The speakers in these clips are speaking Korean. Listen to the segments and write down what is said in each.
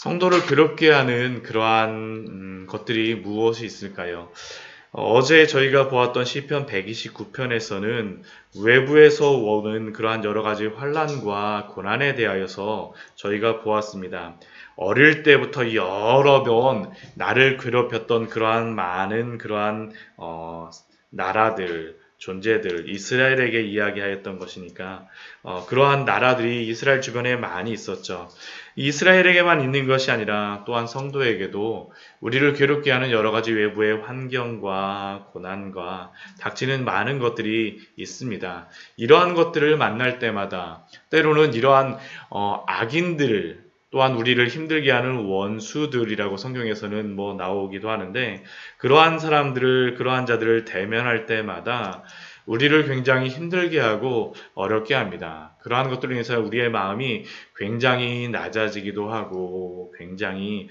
성도를 괴롭게 하는 그러한 것들이 무엇이 있을까요? 어제 저희가 보았던 시편 129편에서는 외부에서 오는 그러한 여러 가지 환란과 고난에 대하여서 저희가 보았습니다. 어릴 때부터 여러 번 나를 괴롭혔던 그러한 많은 그러한 나라들, 존재들, 이스라엘에게 이야기하였던 것이니까 그러한 나라들이 이스라엘 주변에 많이 있었죠. 이스라엘에게만 있는 것이 아니라 또한 성도에게도 우리를 괴롭게 하는 여러 가지 외부의 환경과 고난과 닥치는 많은 것들이 있습니다. 이러한 것들을 만날 때마다 때로는 이러한 악인들 또한 우리를 힘들게 하는 원수들이라고 성경에서는 나오기도 하는데 그러한 사람들을 그러한 자들을 대면할 때마다 우리를 굉장히 힘들게 하고 어렵게 합니다. 그러한 것들로 인해서 우리의 마음이 굉장히 낮아지기도 하고 굉장히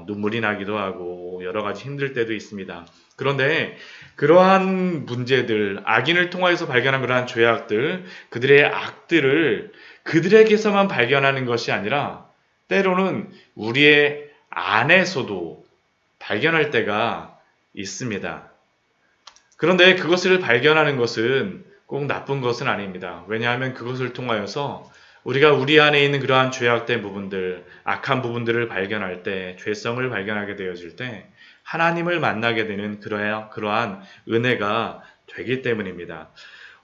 눈물이 나기도 하고 여러 가지 힘들 때도 있습니다. 그런데 그러한 문제들, 악인을 통하여서 발견한 그러한 죄악들, 그들의 악들을 그들에게서만 발견하는 것이 아니라 때로는 우리의 안에서도 발견할 때가 있습니다. 그런데 그것을 발견하는 것은 꼭 나쁜 것은 아닙니다. 왜냐하면 그것을 통하여서 우리가 우리 안에 있는 그러한 죄악된 부분들, 악한 부분들을 발견할 때, 죄성을 발견하게 되어질 때, 하나님을 만나게 되는 그러한 은혜가 되기 때문입니다.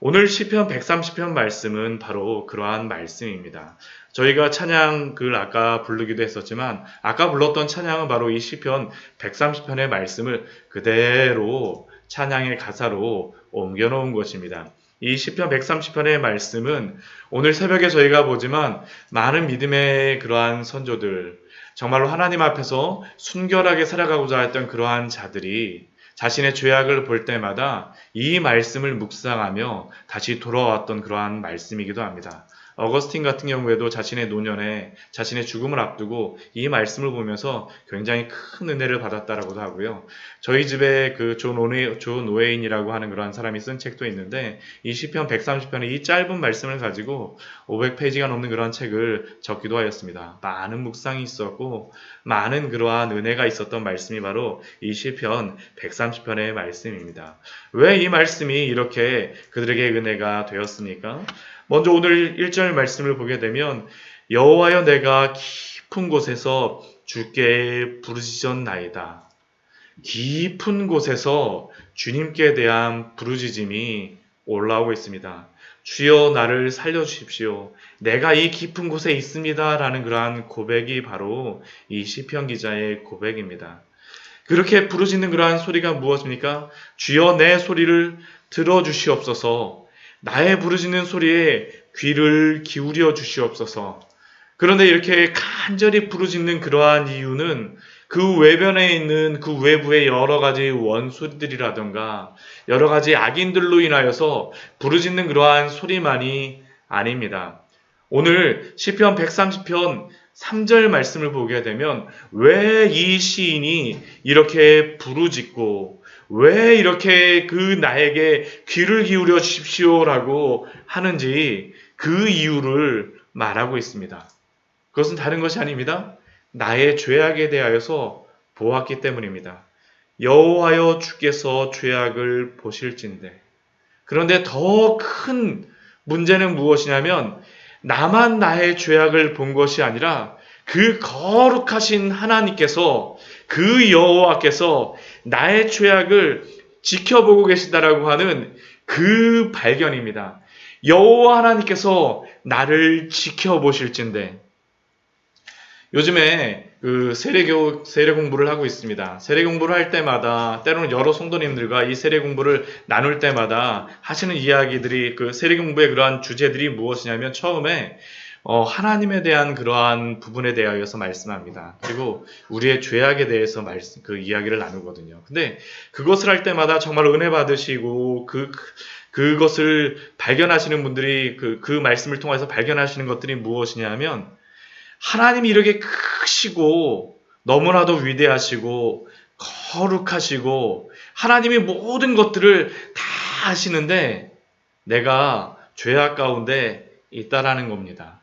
오늘 시편 130편 말씀은 바로 그러한 말씀입니다. 저희가 찬양을 아까 부르기도 했었지만 아까 불렀던 찬양은 바로 이 시편 130편의 말씀을 그대로 찬양의 가사로 옮겨놓은 것입니다. 이 시편 130편의 말씀은 오늘 새벽에 저희가 보지만 많은 믿음의 그러한 선조들, 정말로 하나님 앞에서 순결하게 살아가고자 했던 그러한 자들이 자신의 죄악을 볼 때마다 이 말씀을 묵상하며 다시 돌아왔던 그러한 말씀이기도 합니다. 어거스틴 같은 경우에도 자신의 노년에 자신의 죽음을 앞두고 이 말씀을 보면서 굉장히 큰 은혜를 받았다라고도 하고요. 저희 집에 조 노웨인이라고 하는 그런 사람이 쓴 책도 있는데 이 시편 130편의 이 짧은 말씀을 가지고 500페이지가 넘는 그런 책을 적기도 하였습니다. 많은 묵상이 있었고 많은 그러한 은혜가 있었던 말씀이 바로 이 시편 130편의 말씀입니다. 왜 이 말씀이 이렇게 그들에게 은혜가 되었습니까? 먼저 오늘 1절 말씀을 보게 되면 여호와여 내가 깊은 곳에서 주께 부르짖었나이다. 깊은 곳에서 주님께 대한 부르짖음이 올라오고 있습니다. 주여 나를 살려주십시오. 내가 이 깊은 곳에 있습니다. 라는 그러한 고백이 바로 이 시편 기자의 고백입니다. 그렇게 부르짖는 그러한 소리가 무엇입니까? 주여 내 소리를 들어주시옵소서. 나의 부르짖는 소리에 귀를 기울여 주시옵소서. 그런데 이렇게 간절히 부르짖는 그러한 이유는 그 외변에 있는 그 외부의 여러 가지 원수들이라든가 여러 가지 악인들로 인하여서 부르짖는 그러한 소리만이 아닙니다. 오늘 시편 130편 3절 말씀을 보게 되면 왜 이 시인이 이렇게 부르짖고 왜 이렇게 나에게 귀를 기울여 주십시오라고 하는지 그 이유를 말하고 있습니다. 그것은 다른 것이 아닙니다. 나의 죄악에 대하여서 보았기 때문입니다. 여호와여 주께서 죄악을 보실진대. 그런데 더 큰 문제는 무엇이냐면 나만 나의 죄악을 본 것이 아니라 그 거룩하신 하나님께서 그 여호와께서 나의 죄악을 지켜보고 계시다라고 하는 그 발견입니다. 여호와 하나님께서 나를 지켜보실진대. 요즘에 세례 공부를 하고 있습니다. 세례 공부를 할 때마다 때로는 여러 성도님들과 이 세례 공부를 나눌 때마다 하시는 이야기들이 세례 공부의 그러한 주제들이 무엇이냐면 처음에 하나님에 대한 그러한 부분에 대하여서 말씀합니다. 그리고 우리의 죄악에 대해서 이야기를 나누거든요. 근데 그것을 할 때마다 정말 은혜 받으시고 그것을 발견하시는 분들이 그 말씀을 통해서 발견하시는 것들이 무엇이냐면 하나님이 이렇게 크시고 너무나도 위대하시고 거룩하시고 하나님이 모든 것들을 다 하시는데 내가 죄악 가운데 있다라는 겁니다.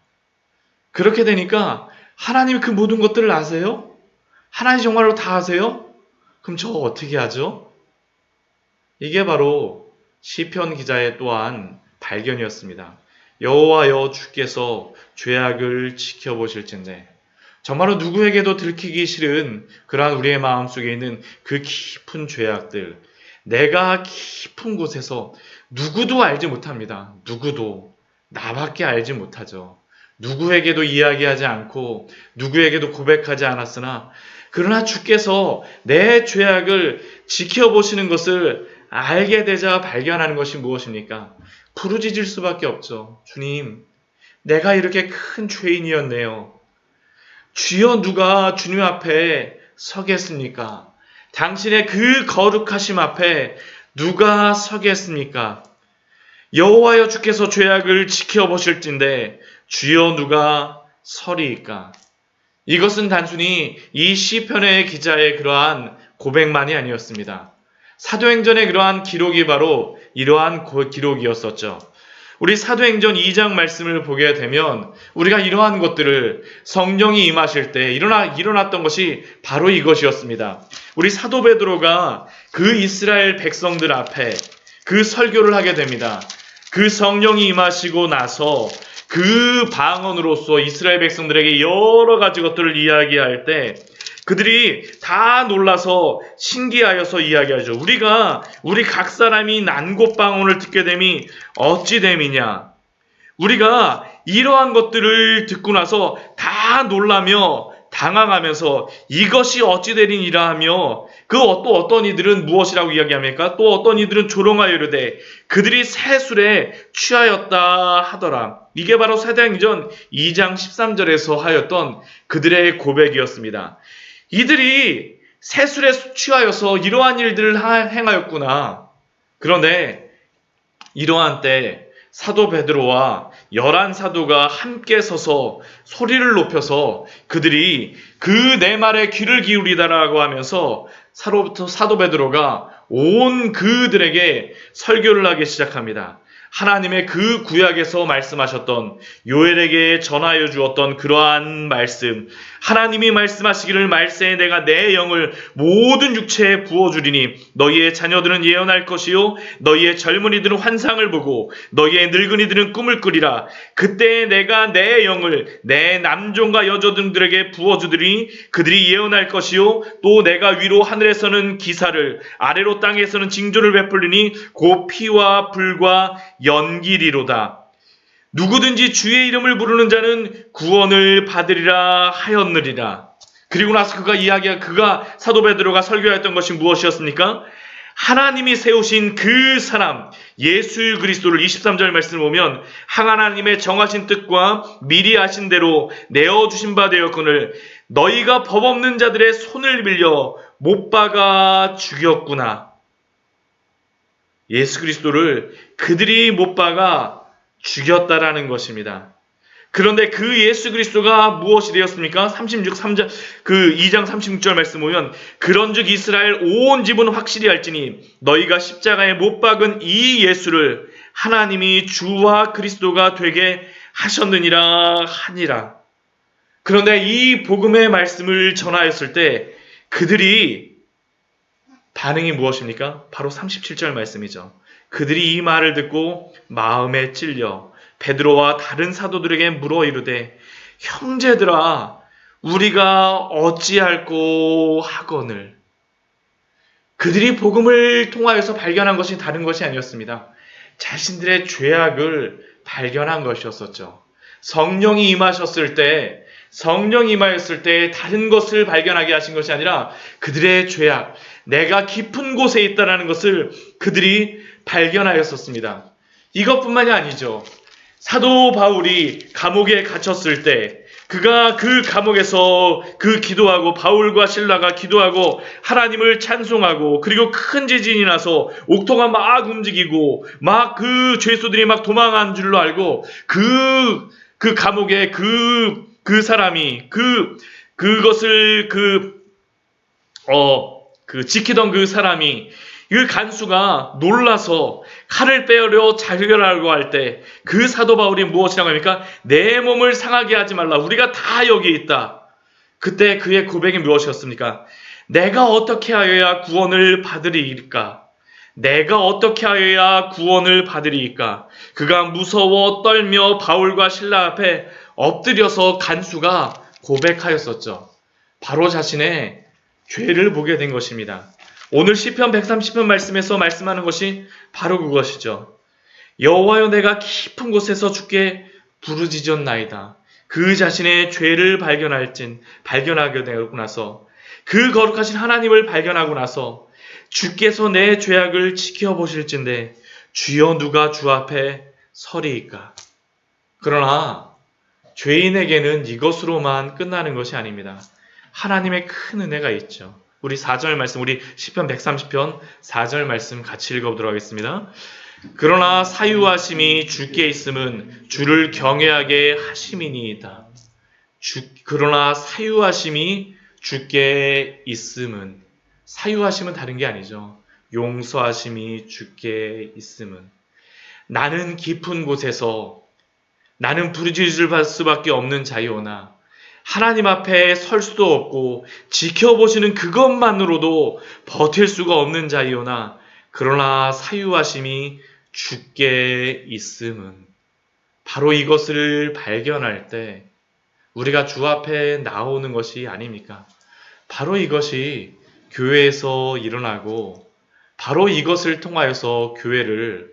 그렇게 되니까 하나님 그 모든 것들을 아세요? 하나님 정말로 다 아세요? 그럼 저 어떻게 하죠? 이게 바로 시편 기자의 또한 발견이었습니다. 여호와여 주께서 죄악을 지켜보실진대. 정말로 누구에게도 들키기 싫은 그러한 우리의 마음속에 있는 그 깊은 죄악들, 내가 깊은 곳에서 누구도 알지 못합니다. 누구도. 나밖에 알지 못하죠. 누구에게도 이야기하지 않고 누구에게도 고백하지 않았으나 그러나 주께서 내 죄악을 지켜보시는 것을 알게 되자 발견하는 것이 무엇입니까? 부르짖을 수밖에 없죠. 주님, 내가 이렇게 큰 죄인이었네요. 주여 누가 주님 앞에 서겠습니까? 당신의 그 거룩하심 앞에 누가 서겠습니까? 여호와여 주께서 죄악을 지켜보실진데 주여 누가 서리이까? 이것은 단순히 이 시편의 기자의 그러한 고백만이 아니었습니다. 사도행전의 그러한 기록이 바로 이러한 기록이었었죠. 우리 사도행전 2장 말씀을 보게 되면 우리가 이러한 것들을 성령이 임하실 때 일어났던 것이 바로 이것이었습니다. 우리 사도 베드로가 그 이스라엘 백성들 앞에 그 설교를 하게 됩니다. 그 성령이 임하시고 나서 그 방언으로서 이스라엘 백성들에게 여러 가지 것들을 이야기할 때 그들이 다 놀라서 신기하여서 이야기하죠. 우리 각 사람이 난곳방언을 듣게 됨이 어찌 됨이냐. 우리가 이러한 것들을 듣고 나서 다 놀라며 당황하면서 이것이 어찌 되리니라 하며 또 어떤 이들은 무엇이라고 이야기합니까? 또 어떤 이들은 조롱하여 이르되 그들이 새술에 취하였다 하더라. 이게 바로 사도행전 2장 13절에서 하였던 그들의 고백이었습니다. 이들이 새술에 취하여서 이러한 일들을 행하였구나. 그런데 이러한 때 사도 베드로와 11사도가 함께 서서 소리를 높여서 그들이 그 내 말에 귀를 기울이다라고 하면서 사도 베드로가 온 그들에게 설교를 하기 시작합니다. 하나님의 그 구약에서 말씀하셨던 요엘에게 전하여 주었던 그러한 말씀, 하나님이 말씀하시기를 말세에 내가 내 영을 모든 육체에 부어주리니 너희의 자녀들은 예언할 것이요 너희의 젊은이들은 환상을 보고 너희의 늙은이들은 꿈을 꾸리라. 그때 내가 내 영을 내 남종과 여종들에게 부어주리니 그들이 예언할 것이요 또 내가 위로 하늘에서는 기사를 아래로 땅에서는 징조를 베풀리니 곧 피와 불과 연기리로다. 누구든지 주의 이름을 부르는 자는 구원을 받으리라 하였느니라. 그리고 나서 사도 베드로가 설교했던 것이 무엇이었습니까? 하나님이 세우신 그 사람 예수 그리스도를 23절 말씀을 보면 하나님의 정하신 뜻과 미리 아신 대로 내어주신 바 되었거늘 너희가 법 없는 자들의 손을 빌려 못 박아 죽였구나. 예수 그리스도를 그들이 못 박아 죽였다라는 것입니다. 그런데 그 예수 그리스도가 무엇이 되었습니까? 2장 36절 말씀 보면 그런즉 이스라엘 온 집은 확실히 알지니 너희가 십자가에 못 박은 이 예수를 하나님이 주와 그리스도가 되게 하셨느니라 하니라. 그런데 이 복음의 말씀을 전하였을 때 그들이 반응이 무엇입니까? 바로 37절 말씀이죠. 그들이 이 말을 듣고 마음에 찔려 베드로와 다른 사도들에게 물어 이르되 형제들아 우리가 어찌할꼬 하거늘. 그들이 복음을 통하여서 발견한 것이 다른 것이 아니었습니다. 자신들의 죄악을 발견한 것이었었죠. 성령이 임하였을 때 다른 것을 발견하게 하신 것이 아니라 그들의 죄악, 내가 깊은 곳에 있다는 것을 그들이 발견하였었습니다. 이것뿐만이 아니죠. 사도 바울이 감옥에 갇혔을 때 그가 그 감옥에서 기도하고 바울과 실라가 기도하고 하나님을 찬송하고 그리고 큰 지진이 나서 옥토가 막 움직이고 막 그 죄수들이 막 도망한 줄로 알고 그 감옥에 그 사람이 그것을 지키던 그 사람이 이 간수가 놀라서 칼을 빼려 자결하려고 할 때 그 사도 바울이 무엇이라고 합니까? 내 몸을 상하게 하지 말라. 우리가 다 여기 있다. 그때 그의 고백이 무엇이었습니까? 내가 어떻게 하여야 구원을 받으리이까? 내가 어떻게 하여야 구원을 받으리이까? 그가 무서워 떨며 바울과 실라 앞에 엎드려서 간수가 고백하였었죠. 바로 자신의 죄를 보게 된 것입니다. 오늘 시편 130편 말씀에서 말씀하는 것이 바로 그것이죠. 여호와여, 내가 깊은 곳에서 주께 부르짖었나이다. 그 자신의 죄를 발견하게 되고 나서, 그 거룩하신 하나님을 발견하고 나서 주께서 내 죄악을 지켜보실진데 주여 누가 주 앞에 서리이까? 그러나 죄인에게는 이것으로만 끝나는 것이 아닙니다. 하나님의 큰 은혜가 있죠. 우리 4절 말씀, 우리 시편 130편 4절 말씀 같이 읽어보도록 하겠습니다. 그러나 사유하심이 주께 있음은 주를 경외하게 하심이니이다. 그러나 사유하심이 주께 있음은, 사유하심은 다른 게 아니죠. 용서하심이 주께 있음은, 나는 깊은 곳에서 나는 부르짖을 수밖에 없는 자이오나 하나님 앞에 설 수도 없고 지켜보시는 그것만으로도 버틸 수가 없는 자이오나 그러나 사유하심이 주께 있음은, 바로 이것을 발견할 때 우리가 주 앞에 나오는 것이 아닙니까? 바로 이것이 교회에서 일어나고, 바로 이것을 통하여서 교회를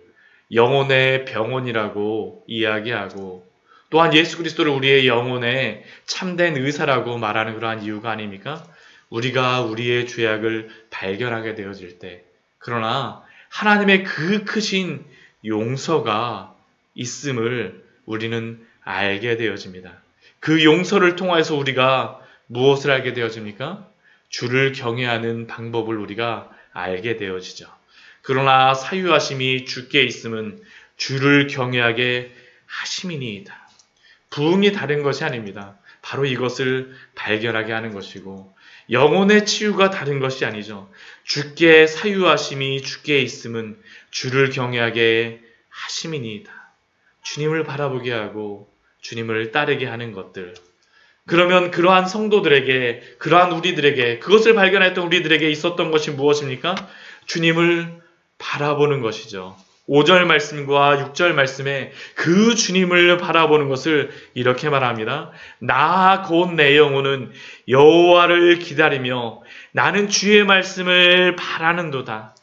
영혼의 병원이라고 이야기하고, 또한 예수 그리스도를 우리의 영혼의 참된 의사라고 말하는 그러한 이유가 아닙니까? 우리가 우리의 죄악을 발견하게 되어질 때, 그러나 하나님의 그 크신 용서가 있음을 우리는 알게 되어집니다. 그 용서를 통하여서 우리가 무엇을 알게 되어집니까? 주를 경외하는 방법을 우리가 알게 되어지죠. 그러나 사유하심이 주께 있음은 주를 경외하게 하심이니이다. 부흥이 다른 것이 아닙니다. 바로 이것을 발견하게 하는 것이고, 영혼의 치유가 다른 것이 아니죠. 주께 사유하심이 주께 있음은 주를 경외하게 하심이니이다. 주님을 바라보게 하고 주님을 따르게 하는 것들. 그러면 그러한 성도들에게, 그러한 우리들에게, 그것을 발견했던 우리들에게 있었던 것이 무엇입니까? 주님을 바라보는 것이죠. 5절 말씀과 6절 말씀에 그 주님을 바라보는 것을 이렇게 말합니다. 나 곧 내 영혼은 여호와를 기다리며 나는 주의 말씀을 바라는도다.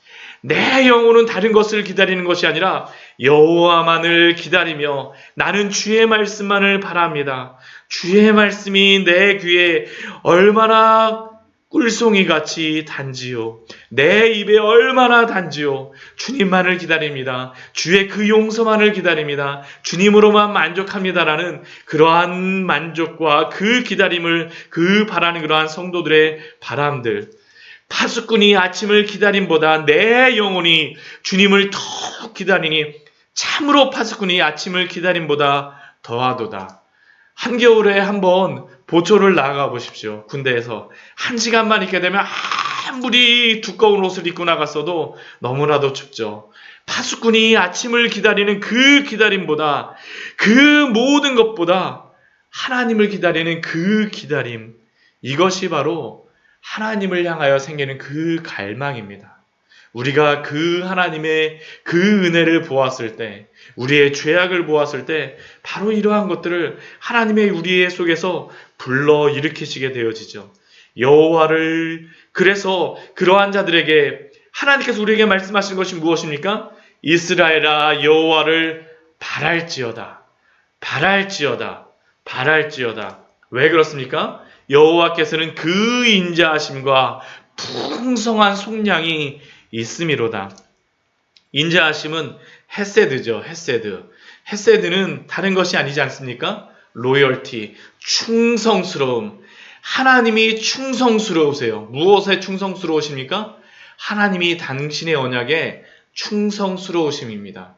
내 영혼은 다른 것을 기다리는 것이 아니라 여호와만을 기다리며 나는 주의 말씀만을 바랍니다. 주의 말씀이 내 귀에 얼마나 꿀송이같이 단지요, 내 입에 얼마나 단지요. 주님만을 기다립니다. 주의 그 용서만을 기다립니다. 주님으로만 만족합니다라는 그러한 만족과 그 기다림을, 그 바라는 그러한 성도들의 바람들. 파수꾼이 아침을 기다림보다 내 영혼이 주님을 더 기다리니 참으로 파수꾼이 아침을 기다림보다 더하도다. 한겨울에 한번 보초를 나가 보십시오. 군대에서 1시간만 있게 되면 아무리 두꺼운 옷을 입고 나갔어도 너무나도 춥죠. 파수꾼이 아침을 기다리는 그 기다림보다, 그 모든 것보다 하나님을 기다리는 그 기다림, 이것이 바로 하나님을 향하여 생기는 그 갈망입니다. 우리가 그 하나님의 그 은혜를 보았을 때, 우리의 죄악을 보았을 때 바로 이러한 것들을 하나님의 우리의 속에서 불러 일으키시게 되어지죠. 여호와를, 그래서 그러한 자들에게 하나님께서 우리에게 말씀하신 것이 무엇입니까? 이스라엘아 여호와를 바랄지어다. 바랄지어다. 바랄지어다. 왜 그렇습니까? 여호와께서는 그 인자하심과 풍성한 속량이 있음이로다. 인자하심은 헤세드죠. 헤세드. 헤세드는 다른 것이 아니지 않습니까? 로열티, 충성스러움. 하나님이 충성스러우세요. 무엇에 충성스러우십니까? 하나님이 당신의 언약에 충성스러우심입니다.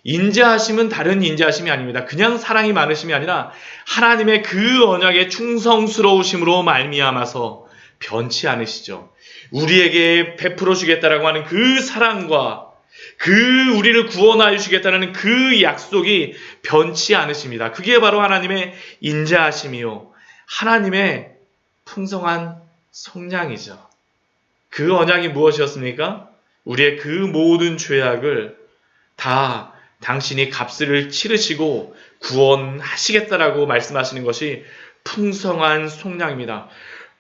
인자하심은 다른 인자하심이 아닙니다. 그냥 사랑이 많으심이 아니라 하나님의 그 언약에 충성스러우심으로 말미암아서 변치 않으시죠. 우리에게 베풀어 주겠다라고 하는 그 사랑과 그 우리를 구원하여 주겠다는 그 약속이 변치 않으십니다. 그게 바로 하나님의 인자하심이요. 하나님의 풍성한 속량이죠. 그 언약이 무엇이었습니까? 우리의 그 모든 죄악을 다 당신이 값을 치르시고 구원하시겠다라고 말씀하시는 것이 풍성한 속량입니다.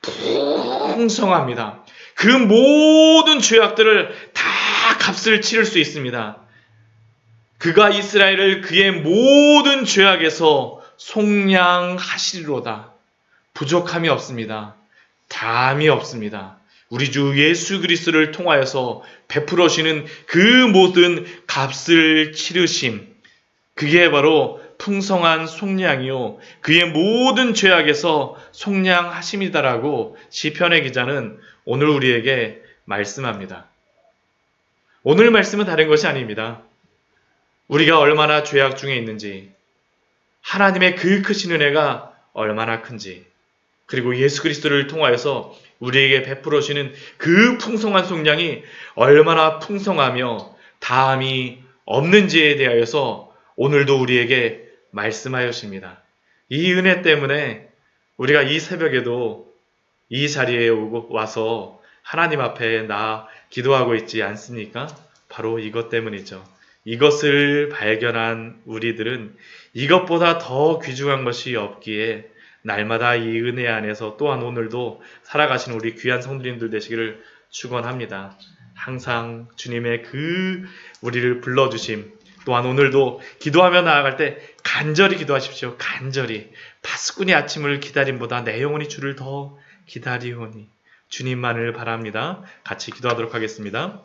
풍성합니다. 그 모든 죄악들을 다 값을 치를 수 있습니다. 그가 이스라엘을 그의 모든 죄악에서 속량하시리로다. 부족함이 없습니다. 담이 없습니다. 우리 주 예수 그리스도를 통하여서 베풀어 주시는 그 모든 값을 치르심, 그게 바로 풍성한 속량이요 그의 모든 죄악에서 속량하심이다라고 시편의 기자는 오늘 우리에게 말씀합니다. 오늘 말씀은 다른 것이 아닙니다. 우리가 얼마나 죄악 중에 있는지, 하나님의 그 크신 은혜가 얼마나 큰지, 그리고 예수 그리스도를 통하여서 우리에게 베풀어 주시는 그 풍성한 속량이 얼마나 풍성하며 다함이 없는지에 대하여서 오늘도 우리에게 말씀하여 주십니다. 이 은혜 때문에 우리가 이 새벽에도 이 자리에 와서 하나님 앞에 기도하고 있지 않습니까? 바로 이것 때문이죠. 이것을 발견한 우리들은 이것보다 더 귀중한 것이 없기에 날마다 이 은혜 안에서 또한 오늘도 살아가시는 우리 귀한 성도님들 되시기를 축원합니다. 항상 주님의 그 우리를 불러주심, 또한 오늘도 기도하며 나아갈 때 간절히 기도하십시오. 간절히. 파수꾼이 아침을 기다림보다 내 영혼이 주를 더 기다리오니. 주님만을 바랍니다. 같이 기도하도록 하겠습니다.